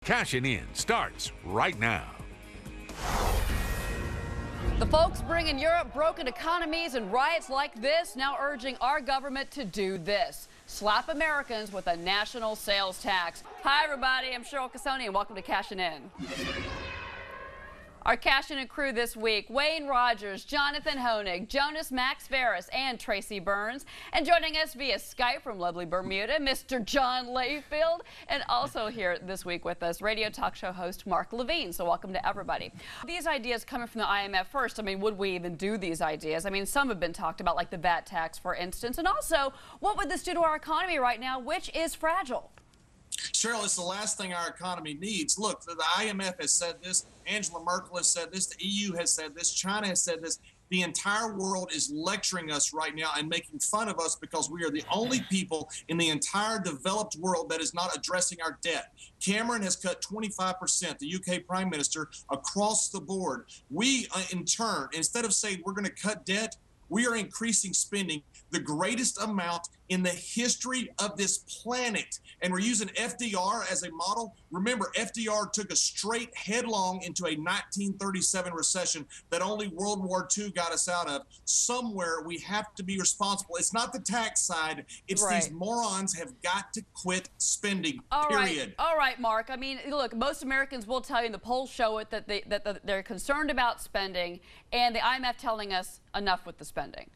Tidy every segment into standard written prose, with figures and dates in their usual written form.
Cashin' In starts right now. The folks bringing Europe broken economies and riots like this now urging our government to do this. Slap Americans with a national sales tax. Hi, everybody. I'm Cheryl Casoni, and welcome to Cashin' In. Our Cashin' In crew this week, Wayne Rogers, Jonathan Hoenig, Jonas Max Ferris, and Tracy Burns. And joining us via Skype from lovely Bermuda, Mr. John Layfield. And also here this week with us, radio talk show host Mark Levine. So welcome to everybody. These ideas coming from the IMF first, I mean, would we even do these ideas? I mean, some have been talked about, like the VAT tax, for instance. And also, what would this do to our economy right now, which is fragile? Cheryl, it's the last thing our economy needs. Look, the IMF has said this. Angela Merkel has said this. The EU has said this. China has said this. The entire world is lecturing us right now and making fun of us because we are the only people in the entire developed world that is not addressing our debt. Cameron has cut 25%, the UK Prime Minister, across the board. We, in turn, instead of saying we're going to cut debt, we are increasing spending the greatest amount in the history of this planet. And we're using FDR as a model. Remember, FDR took us straight headlong into a 1937 recession that only World War II got us out of. Somewhere we have to be responsible. It's not the tax side. It's right. These morons have got to quit spending, All period. Right. All right, Mark. I mean, look, most Americans will tell you, and the polls show it, that they're concerned about spending, and the IMF telling us enough with the spending.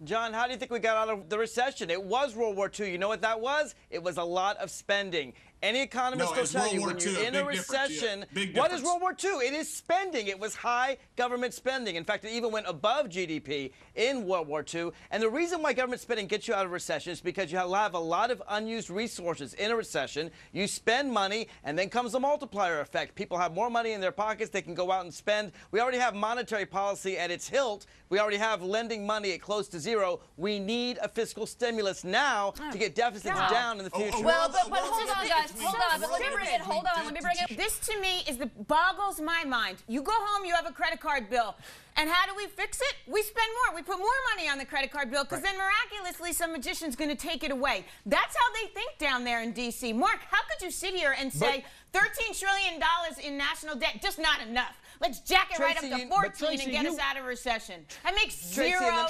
John, how do you think we got out of the recession? It was World War II. You know what that was? It was a lot of spending. Any economist will tell you when you're in a recession, what is World War II? It is spending. It was high government spending. In fact, it even went above GDP in World War II. And the reason why government spending gets you out of recession is because you have a lot of unused resources in a recession. You spend money, and then comes the multiplier effect. People have more money in their pockets. They can go out and spend. We already have monetary policy at its hilt. We already have lending money at close to zero. We need a fiscal stimulus now to get deficits down in the future. Well, but hold on, guys. Hold on, but let me bring it. Hold on, let me bring it. This to me is boggles my mind. You go home, you have a credit card bill. And how do we fix it? We spend more. We put more money on the credit card bill because then miraculously some magician's going to take it away. That's how they think down there in D.C. Mark, how could you sit here and say $13 trillion in national debt, just not enough? Let's jack it right up to 14 and get us out of recession. That makes zero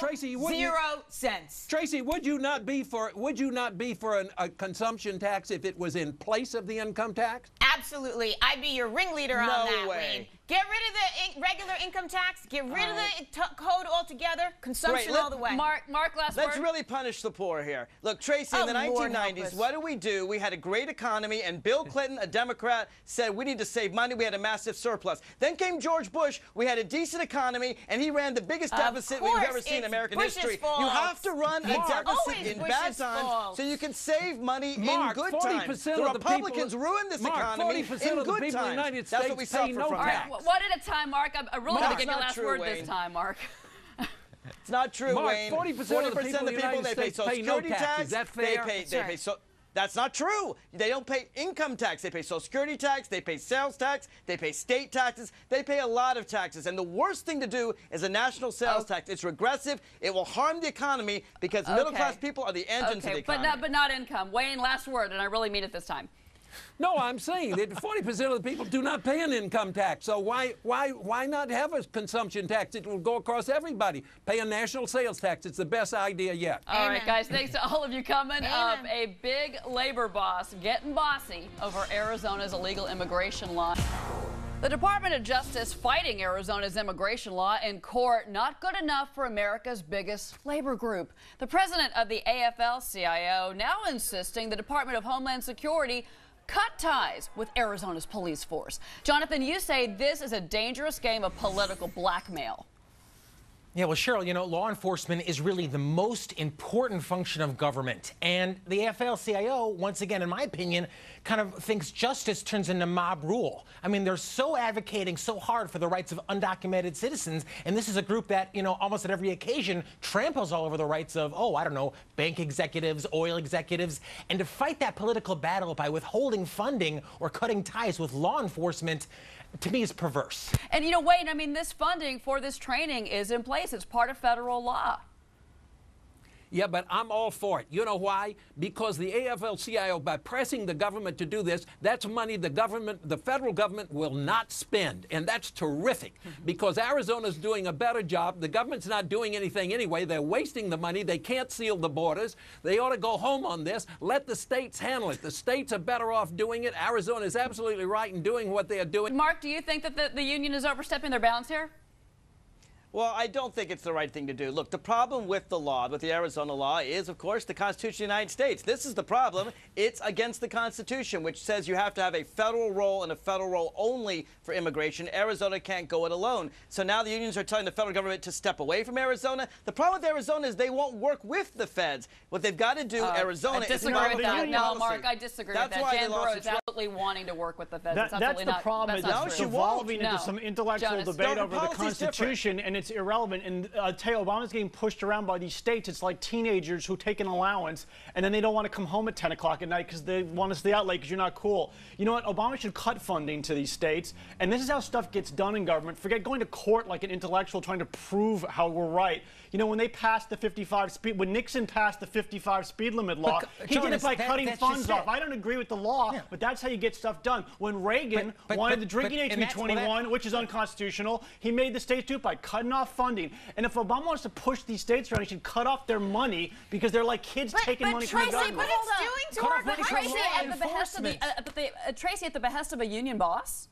sense. Tracy, would you not be for a consumption tax if it was in place of the income tax? Absolutely. I'd be your ringleader on that, way. Wayne. Get rid of the regular income tax. Get rid of the code altogether. Consumption all the way. Mark, last Let's word. really punish the poor here. Look, Tracy, in the 1990s, what do? We had a great economy, and Bill Clinton, a Democrat, said we need to save money. We had a massive surplus. Then came George Bush. We had a decent economy, and he ran the biggest deficit we've ever seen in American history. You have to run a deficit in bad times so you can save money in good times. The Republicans ruined this economy in good times. That's what we suffer from now. One at a time, Mark. I'm really going to get your last word Wayne. this time, Mark. It's not true, Mark, Wayne. 40% of the people in the United States pay no tax. Is that fair? That's not true. They don't pay income tax. They pay Social Security tax. They pay sales tax. They pay state taxes. They pay a lot of taxes. And the worst thing to do is a national sales tax. It's regressive. It will harm the economy because middle-class people are the engines of the economy. But not income. Wayne, last word, and I really mean it this time. No, I'm saying that 40% of the people do not pay an income tax. So why not have a consumption tax? It will go across everybody. Pay a national sales tax. It's the best idea yet. All right, guys. Thanks to all of you coming up. A big labor boss getting bossy over Arizona's illegal immigration law. The Department of Justice fighting Arizona's immigration law in court. Not good enough for America's biggest labor group. The president of the AFL-CIO now insisting the Department of Homeland Security cut ties with Arizona's police force. Jonathan, you say this is a dangerous game of political blackmail. Yeah, well, Cheryl, you know, law enforcement is really the most important function of government. And the AFL-CIO, once again, in my opinion, kind of thinks justice turns into mob rule. I mean, they're so advocating so hard for the rights of undocumented citizens. And this is a group that, you know, almost at every occasion tramples all over the rights of, oh, I don't know, bank executives, oil executives. And to fight that political battle by withholding funding or cutting ties with law enforcement, to me, is perverse. And, you know, Wayne, I mean, this funding for this training is in place. It's part of federal law. Yeah, but I'm all for it. You know why? Because the AFL-CIO, by pressing the government to do this, that's money the federal government will not spend. And that's terrific because Arizona's doing a better job. The government's not doing anything anyway. They're wasting the money. They can't seal the borders. They ought to go home on this. Let the states handle it. The states are better off doing it. Arizona is absolutely right in doing what they're doing. Mark, do you think that the union is overstepping their bounds here? Well, I don't think it's the right thing to do. Look, the problem with the law, with the Arizona law, is, of course, the Constitution of the United States. This is the problem. It's against the Constitution, which says you have to have a federal role and a federal role only for immigration. Arizona can't go it alone. So now the unions are telling the federal government to step away from Arizona. The problem with Arizona is they won't work with the feds. What they've got to do, Arizona, I disagree is with that. No, policy. Mark, I disagree with that. Jan Burrow is absolutely wanting to work with the feds. That's the problem. It's evolving into some intellectual debate over the Constitution, and it's irrelevant. And tell you, Obama's getting pushed around by these states. It's like teenagers who take an allowance, and then they don't want to come home at 10 o'clock at night because they want to stay out late because you're not cool. You know what? Obama should cut funding to these states, and this is how stuff gets done in government. Forget going to court like an intellectual trying to prove how we're right. You know, when they passed the 55 speed, when Nixon passed the 55 speed limit law, he did it by cutting funds off. I don't agree with the law, but that's how you get stuff done. When Reagan wanted the drinking age to be 21, which is unconstitutional, he made the states do it by cutting off funding. And if Obama wants to push these states around, he should cut off their money because they're like kids taking money from the government. But it's doing to Tracy at the behest of a union boss.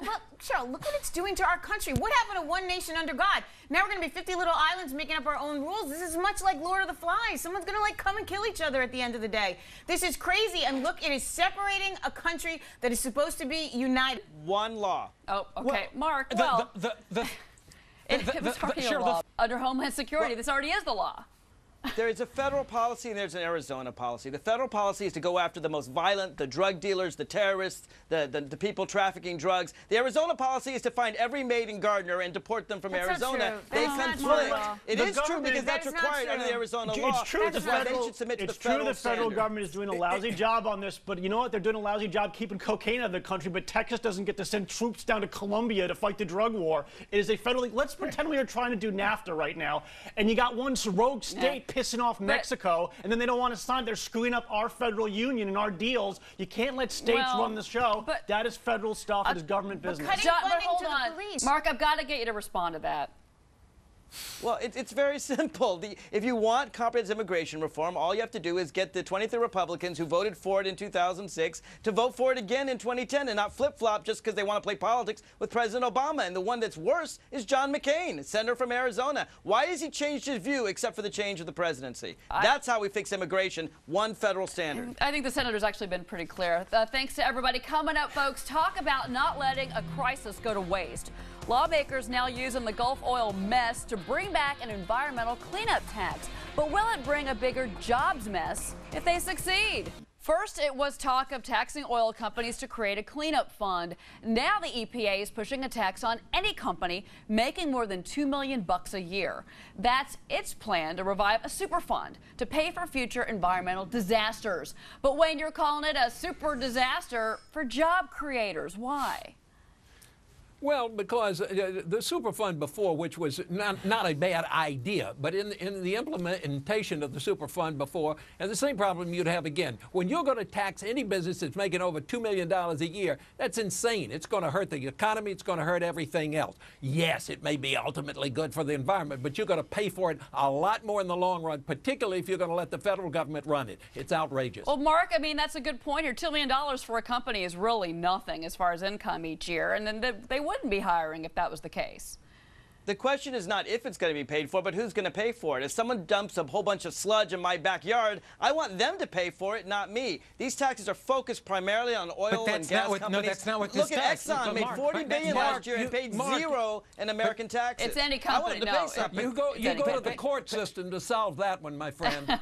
Well, Cheryl, look what it's doing to our country. What happened to one nation under God? Now we're going to be 50 little islands making up our own rules. This is much like Lord of the Flies. Someone's going to like come and kill each other at the end of the day. This is crazy. And look, it is separating a country that is supposed to be united. One law. Oh, okay. Mark, well, it was already a law. Under Homeland Security, this already is the law. There is a federal policy and there's an Arizona policy. The federal policy is to go after the most violent, the drug dealers, the terrorists, the people trafficking drugs. The Arizona policy is to find every maid and gardener and deport them from Arizona. They conflict. It is true because that's required under the Arizona law. It's true the federal government is doing a lousy job on this, but you know what? They're doing a lousy job keeping cocaine out of the country, but Texas doesn't get to send troops down to Colombia to fight the drug war. It is a federally... Let's pretend we are trying to do NAFTA right now, and you got one rogue state pissing off Mexico, and then they don't want to sign. They're screwing up our federal union and our deals. You can't let states run the show. That is federal stuff. It is government business. But hold on. Mark, I've got to get you to respond to that. Well, it's very simple. If you want comprehensive immigration reform, all you have to do is get the 23 Republicans who voted for it in 2006 to vote for it again in 2010 and not flip-flop just because they want to play politics with President Obama. And the one that's worse is John McCain, senator from Arizona. Why has he changed his view except for the change of the presidency? That's how we fix immigration, one federal standard. I think the senator's actually been pretty clear. Thanks to everybody. Coming up, folks, talk about not letting a crisis go to waste. Lawmakers now using the Gulf oil mess to bring back an environmental cleanup tax. But will it bring a bigger jobs mess if they succeed? First, it was talk of taxing oil companies to create a cleanup fund. Now the EPA is pushing a tax on any company making more than $2 million a year. That's its plan to revive a Superfund to pay for future environmental disasters. But Wayne, you're calling it a super disaster for job creators. Why? Well, because the Superfund before, which was not a bad idea, but in the implementation of the Superfund before, and the same problem you'd have again. When you're going to tax any business that's making over $2 million a year, that's insane. It's going to hurt the economy. It's going to hurt everything else. Yes, it may be ultimately good for the environment, but you're going to pay for it a lot more in the long run, particularly if you're going to let the federal government run it. It's outrageous. Well, Mark, I mean, that's a good point here. $2 million for a company is really nothing as far as income each year, and then they wouldn't be hiring if that was the case. The question is not if it's going to be paid for, but who's going to pay for it. If someone dumps a whole bunch of sludge in my backyard, I want them to pay for it, not me. These taxes are focused primarily on oil and gas companies. No, that's not what this Look at Exxon, made $40 billion last year and paid zero in American taxes. It's any company. You go to the court system to solve that one, my friend.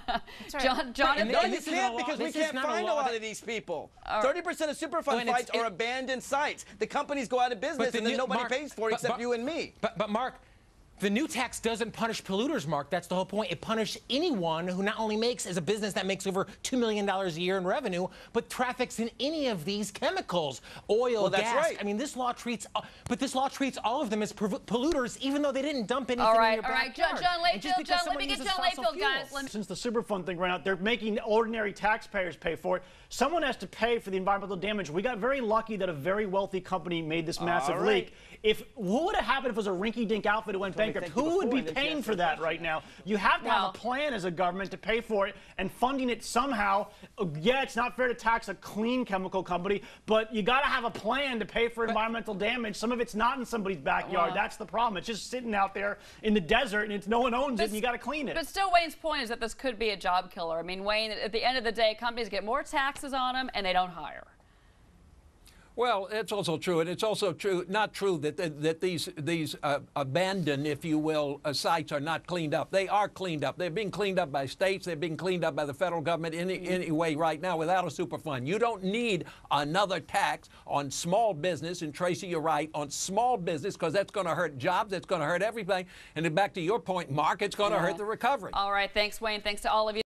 John, no, you can't because we can't find a lot of these people. 30% of Superfund sites are abandoned sites. The companies go out of business and then nobody pays for it except you and me. But Mark, The new tax doesn't punish polluters, Mark. That's the whole point. It punishes anyone who not only makes, as a business that makes over $2 million a year in revenue, but traffics in any of these chemicals, oil, gas. That's right. I mean, this law treats all of them as polluters, even though they didn't dump anything in your backyard. All right, John Layfield, let me get John Layfield, guys. Since the Superfund thing ran out, they're making ordinary taxpayers pay for it. Someone has to pay for the environmental damage. We got very lucky that a very wealthy company made this massive leak. What would have happened if it was a rinky-dink outfit that went bankrupt? Who would be paying for that right now? You have to have a plan as a government to pay for it, and funding it somehow. Yeah, it's not fair to tax a clean chemical company, but you got to have a plan to pay for environmental damage. Some of it's not in somebody's backyard. That's the problem. It's just sitting out there in the desert, and no one owns it, and you got to clean it. But still, Wayne's point is that this could be a job killer. I mean, Wayne, at the end of the day, companies get more taxes on them, and they don't hire. Well, it's also true, and it's also not true that these abandoned, if you will, sites are not cleaned up. They are cleaned up. They're being cleaned up by states. They're being cleaned up by the federal government anyway right now without a Superfund. You don't need another tax on small business, and Tracy, you're right, on small business, because that's going to hurt jobs. That's going to hurt everything. And then back to your point, Mark, it's going to hurt the recovery. All right. Thanks, Wayne. Thanks to all of you.